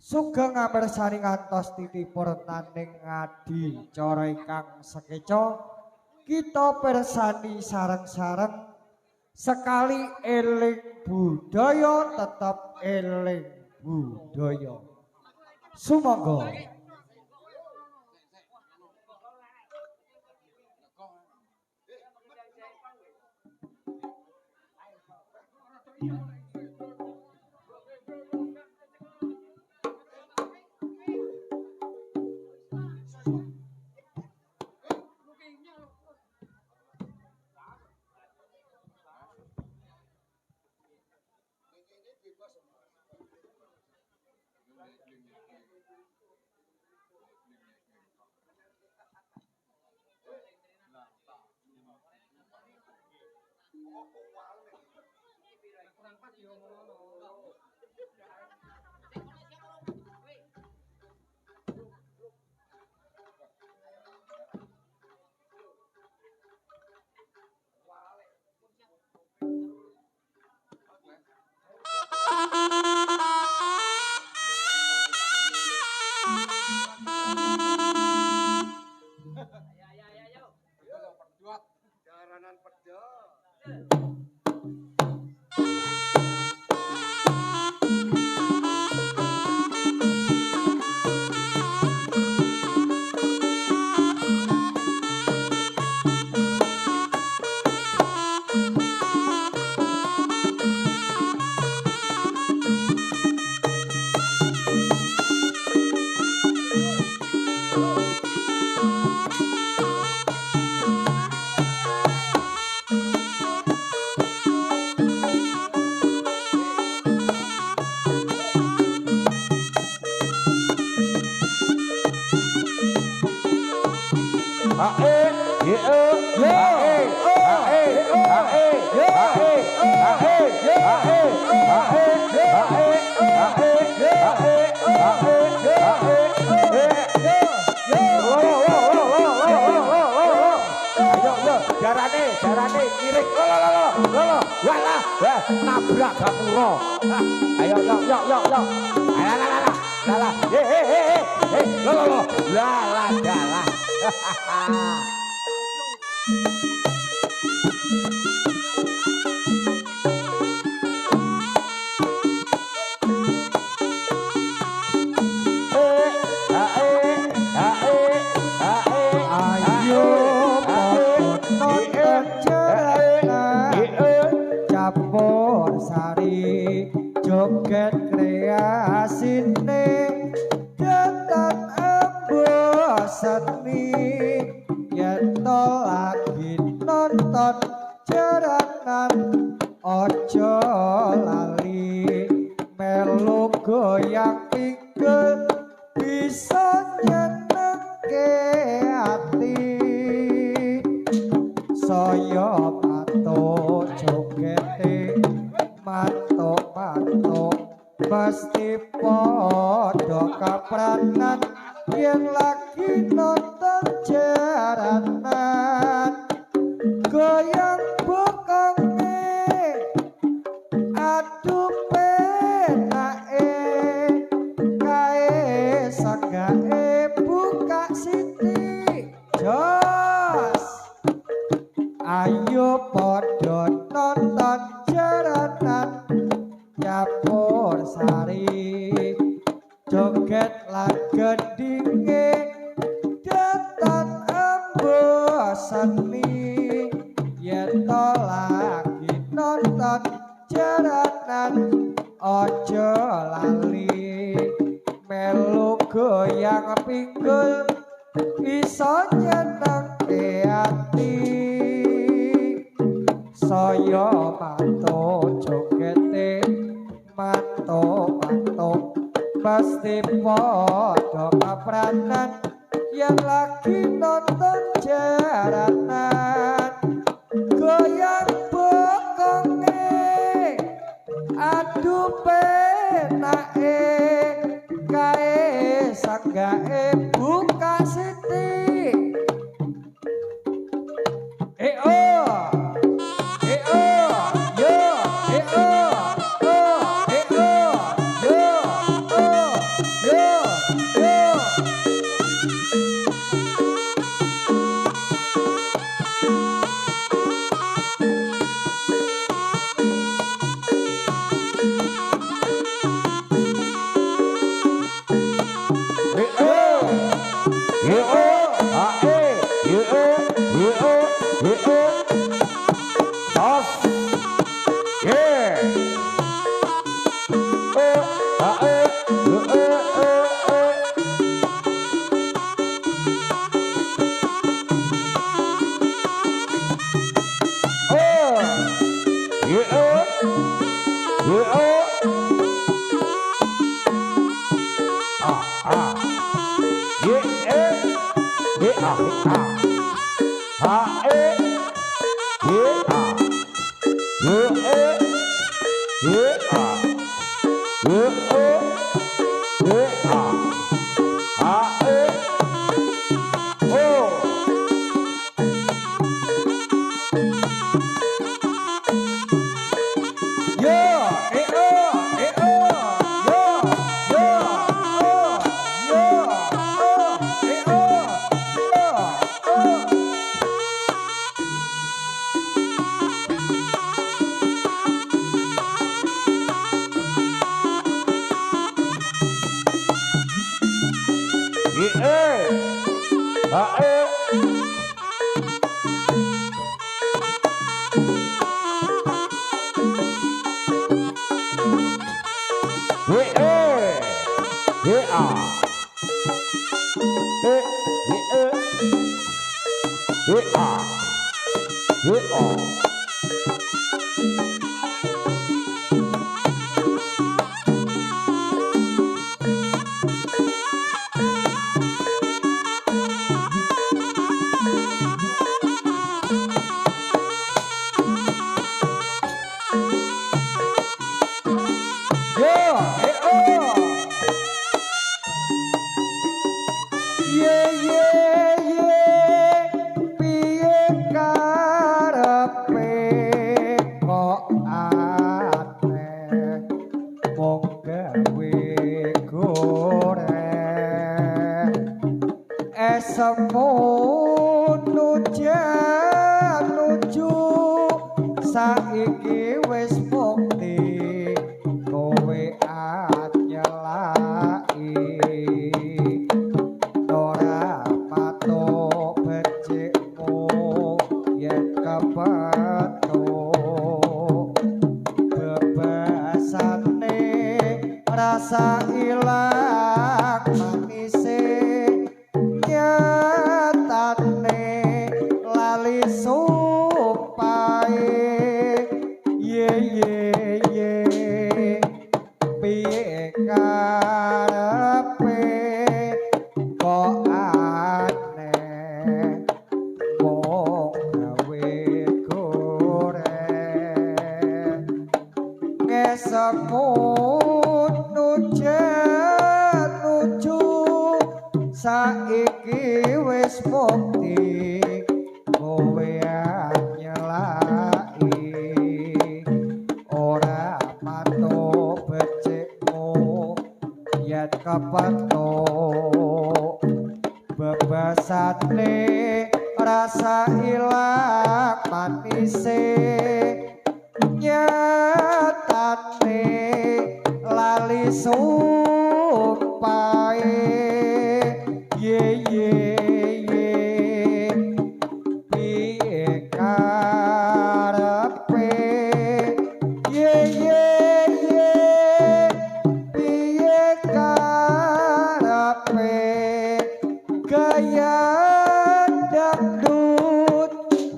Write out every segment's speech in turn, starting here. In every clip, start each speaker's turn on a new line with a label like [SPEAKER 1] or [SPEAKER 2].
[SPEAKER 1] Sugeng ngamirsani ngantos titipun taning ngadi cara ingkang sekeca kita pirsani sareng-sareng sekali eling budaya tetap eling budaya. Sumangga. Jarane ngirik walah nabrak gapura. Ayo yo. Alah. Dalah. Joget kreasine detan embo seni yen to lagi nonton jaranan ojo lali melu goyang pinggul bisa nyenengke ati saya pato jogete matok pasti podo kapranan yang lagi nonton jaranan goyang bokonge aduh penake kae sagae buka siti jos ayo podo nonton jaranan Dapur Sari joget lagendinge detan embo seni yen to lagi nonton jaranan ojo lali melu goyang pinggul iso nyenengke ati saya mato jogete mato pasti podo kapranan yang lagi nonton jaranan goyang bokonge aduh penake kae sanggae buka siti Saiki wis bukti kowe anyelaki ora patok becikmu yen kepethuk bebasane rasa ilang manise nyatane lali supae piye karepe kok aneh wong gawe goreng ngesemu nuju saiki wis bukti kowe anyelaki ora patok becikmu yen kepethuk bebasane rasa ilang manise nyatane lali sumpae piye karepe piye karepe gaya dangdut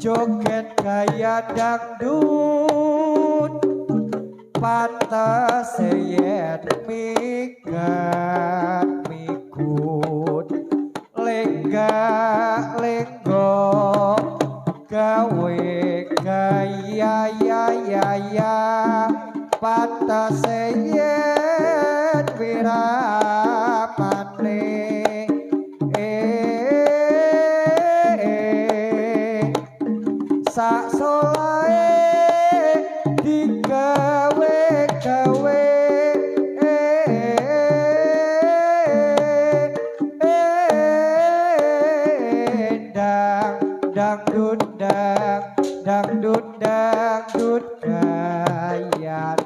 [SPEAKER 1] joget gaya dangdut pantes yen minggat mikut lenggak lenggo gawe gaya ya pantes yen wiramane sak solae digawe-gawe dangdut gayane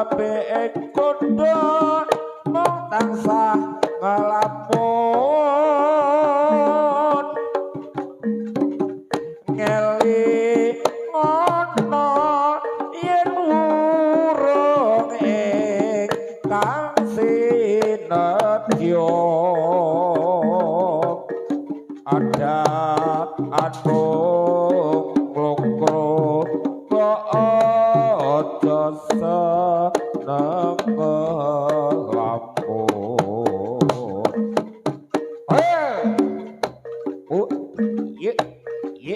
[SPEAKER 2] apik kudu mung tansah ngelamun ngeli ngono yen urung ingkang sinetya ada atung klokro kok aja seneng ngelamun oh ye ye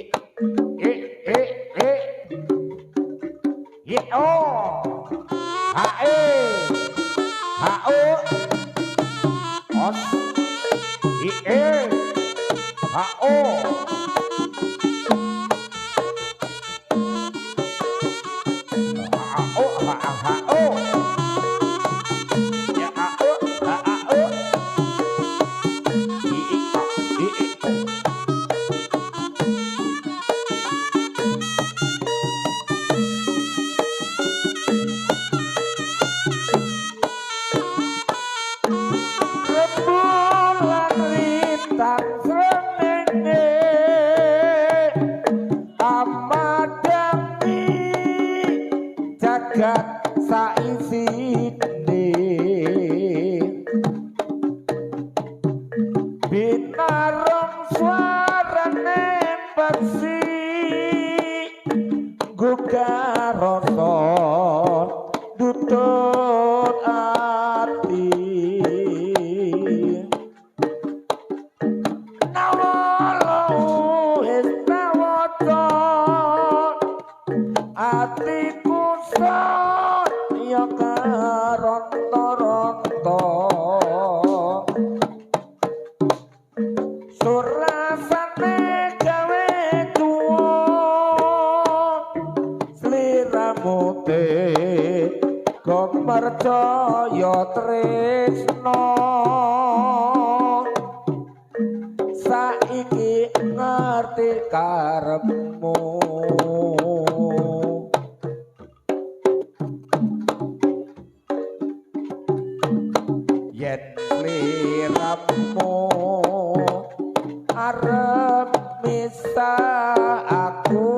[SPEAKER 2] ye oh hae hao os ie hao saisine binarong suarane beksi gugah rasa dutut ati nawalo istawaca atiku ya karonto-ronto surasane gawe tuwa sliramu te percaya tresno saiki ngerti karepmu yen sliramu arep misa aku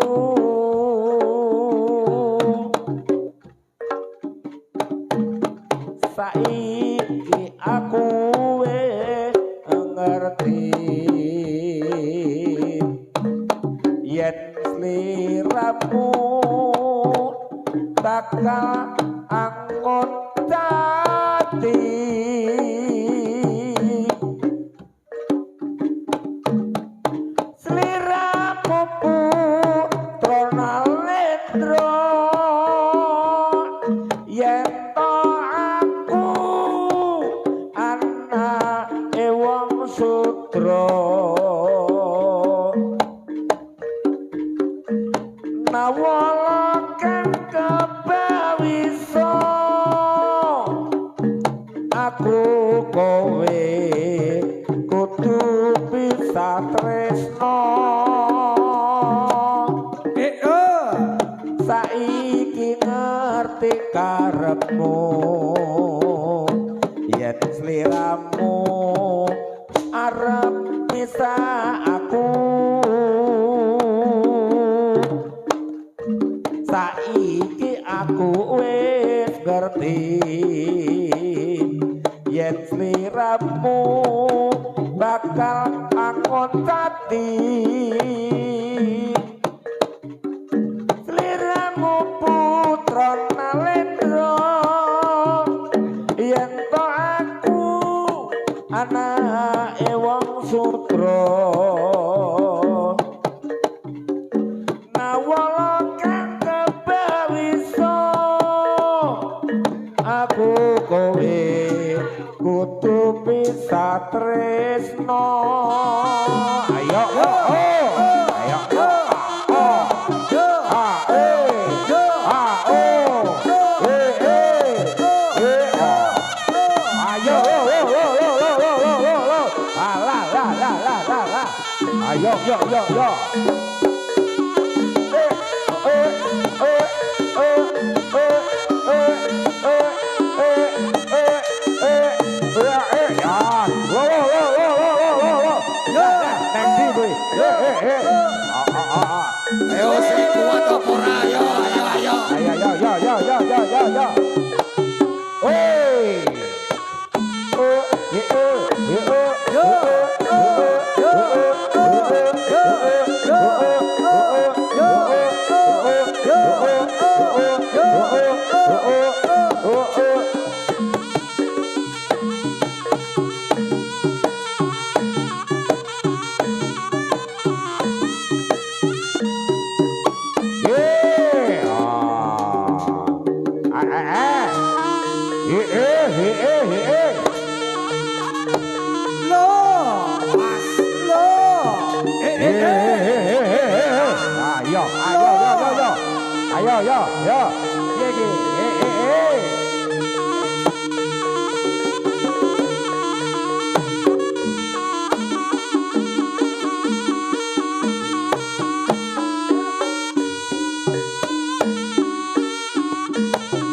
[SPEAKER 2] saiki aku ngerti yen sliramu bakal angkut dadi sliramu putra nalendra yen to aku anake wong sudra nawala kang kebawisa aku kowe kudu bisa tresno saiki ngerti karepmu yen sliramu arep bisa aku saiki aku wis ngerti yen sliramu bakal angkut dadi sliramu putra nalendra yen to aku anake wong sudra nawala kang kebawisa aku kowe kudu bisa tresno ayo ayo ayo yo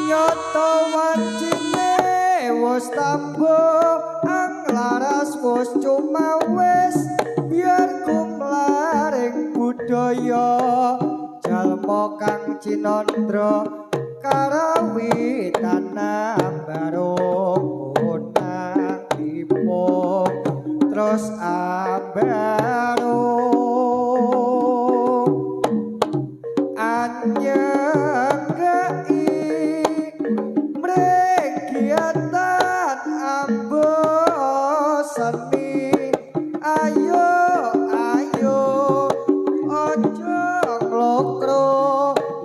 [SPEAKER 1] Nyoto wancine wis tambah anglaras wis cuma wis biar kumlaring budaya jalma kang cinandra karawitan barung punang ipung terus ambarung anyengkai mregiatan ambosani ayo ayo ojo nglokro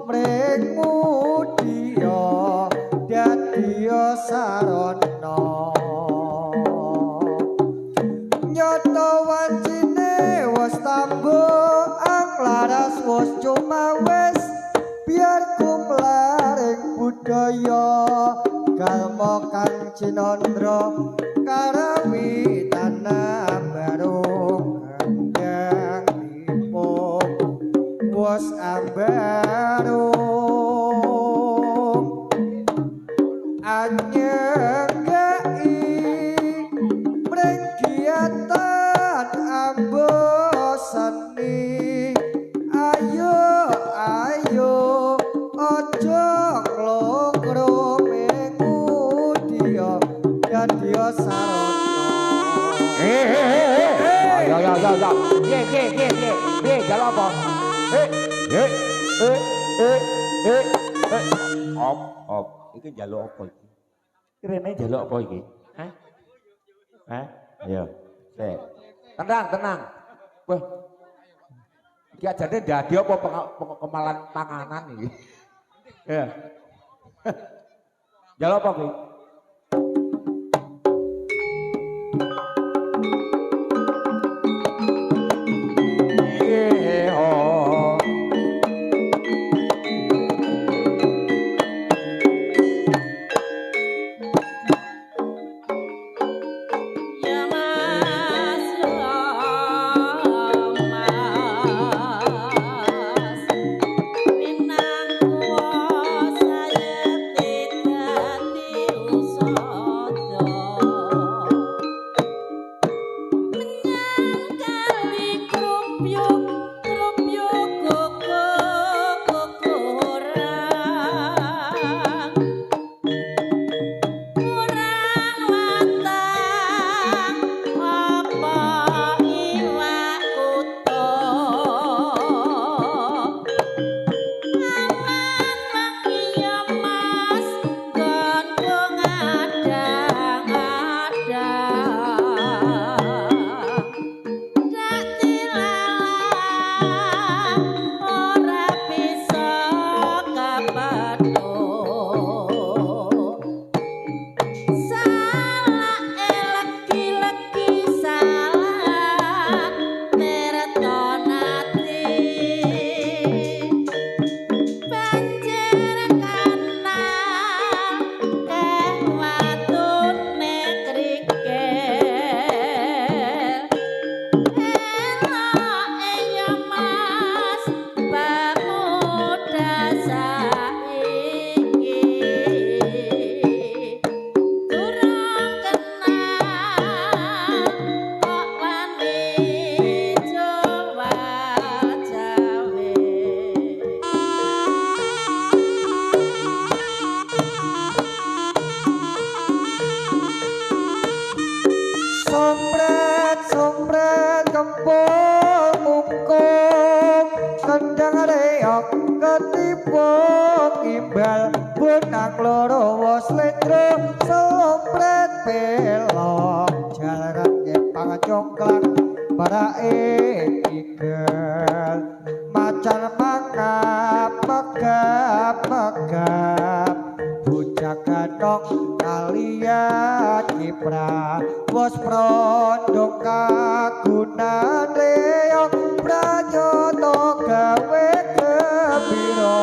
[SPEAKER 1] mrengu dia dadiya sarana nyoto wancine wis tambah anglaras wis cuma wis biar kumlaring budaya galma kang cinandra karawitan barung kandang ipung wis ambarung anyengkai mregiatan ambosani ayo ayo ojo nglokro mengu dia dadiya sarana
[SPEAKER 2] Yo yo yo yo. Piye jalan apa? Op. Iki njaluk apa iki? Rene njaluk apa iki? Hah? Hah? Ayo. Sik. Tenang. Wah. Iki ajane dadi apa kemalan panganan iki? Ya. Njaluk apa iki?
[SPEAKER 3] Minang kuasa yeti dadi
[SPEAKER 1] imbal benang loro wos letro selompret pelok jalan ngepang congklang barake igel macan mangap megap bocah ganong kaliyan kipra wos prondong kagunan reog pranyoto gawe gembira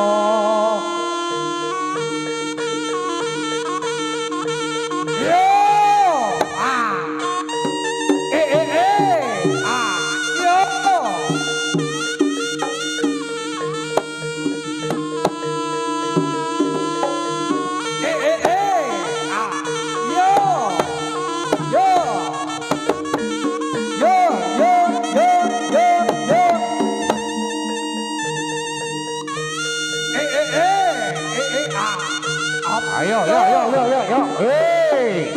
[SPEAKER 1] yo ah ah yo
[SPEAKER 2] Ayo, yo, yo, yo, yo, yo. Hey.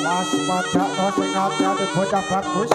[SPEAKER 2] Mas padakno sing ati-ati bocah bagus.